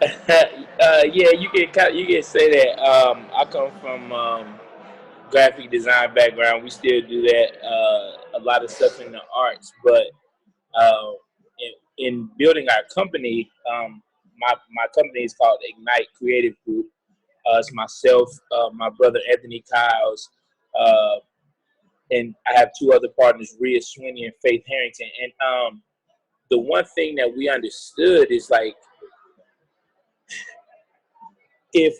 Yeah, you can say that. I come from graphic design background. We still do that. A lot of stuff in the arts, but uh, in building our company, my company is called Ignite Creative Group. It's myself, my brother Anthony Kyles, uh, and I have two other partners, Rhea Sweeney and Faith Harrington. And the one thing that we understood is like if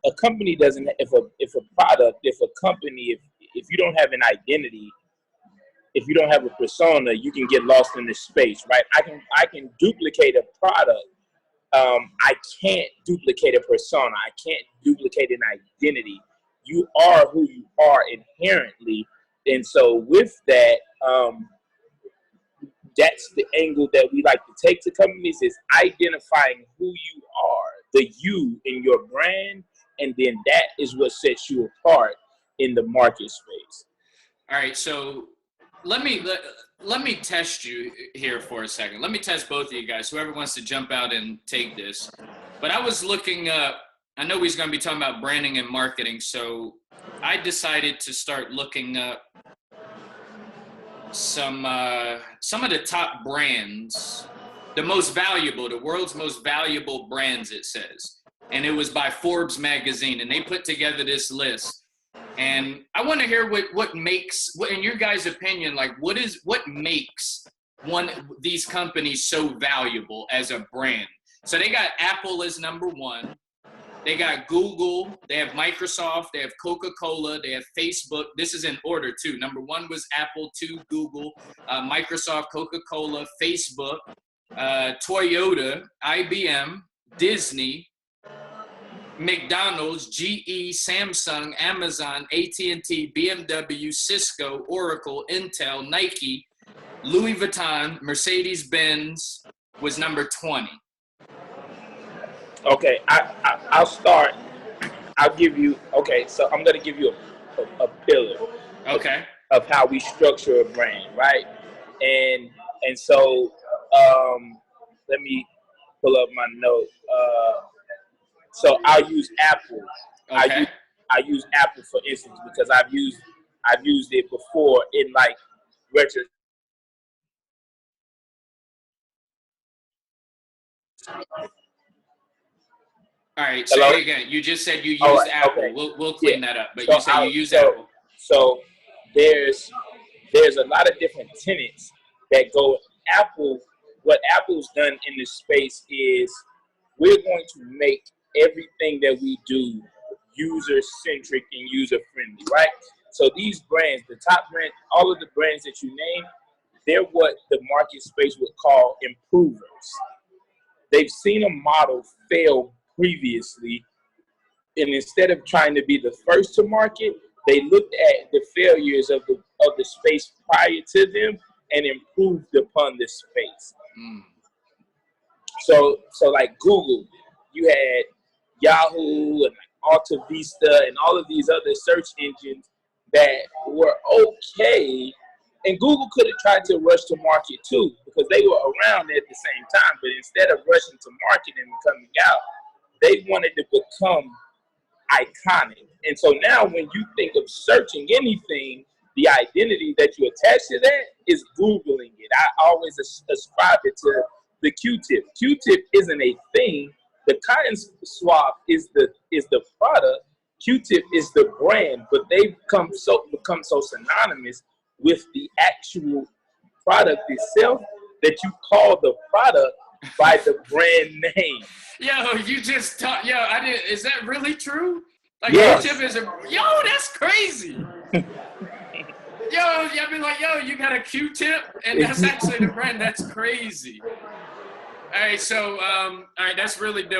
a company doesn't, if a product, if a company, if you don't have an identity, if you don't have a persona, you can get lost in this space, right? I can duplicate a product. I can't duplicate a persona. I can't duplicate an identity. You are who you are inherently, and so with that, that's the angle that we like to take to companies is identifying who you are, the you in your brand, and then that is what sets you apart in the market space. All right, so let me test you here for a second. Let me test both of you guys, whoever wants to jump out and take this. But I was looking up, I know he's going to be talking about branding and marketing, so I decided to start looking up some of the top brands, the most valuable, the world's most valuable brands, it says. And it was by Forbes magazine, and they put together this list. And I want to hear what makes, in your guys' opinion, like what makes these companies so valuable as a brand. So they got Apple as number one. They got Google, they have Microsoft, they have Coca-Cola, they have Facebook. This is in order too. Number one was Apple, two Google, Microsoft, Coca-Cola, Facebook, Toyota, IBM, Disney, McDonald's, GE, Samsung, Amazon, AT&T, BMW, Cisco, Oracle, Intel, Nike, Louis Vuitton, Mercedes-Benz was number 20. Okay, I'll start. I'll give you. Okay, so I'm gonna give you a pillar. Okay. Of how we structure a brand, right? And so let me pull up my note. So I'll use Apple. Okay. I use Apple for instance because I've used it before in like retro. All right, say it again. You just said you used Apple. Okay. We'll clean that up. But so you say you use Apple. So there's a lot of different tenets that go Apple. What Apple's done in this space is we're going to make everything that we do user-centric and user-friendly, right? So these brands, the top brand, all of the brands that you name, they're what the market space would call improvers. They've seen a model fail previously, and instead of trying to be the first to market, they looked at the failures of the space prior to them and improved upon this space. So like Google, you had Yahoo and Alta Vista and all of these other search engines that were okay. And Google could have tried to rush to market too, because they were around at the same time. But instead of rushing to market and coming out, they wanted to become iconic. And so now when you think of searching anything, the identity that you attach to that is Googling it. I always ascribe it to the Q-tip. Q-tip isn't a thing. The cotton swab is the product. Q-tip is the brand, but they've become so synonymous with the actual product itself that you call the product by the brand name. Yo, you just taught. Yo, I did. Is that really true? Like yes. Q-tip is yo, that's crazy. Yo, I've been like, yo, you got a Q-tip, and that's actually the brand. That's crazy. All right, so all right, that's really dope.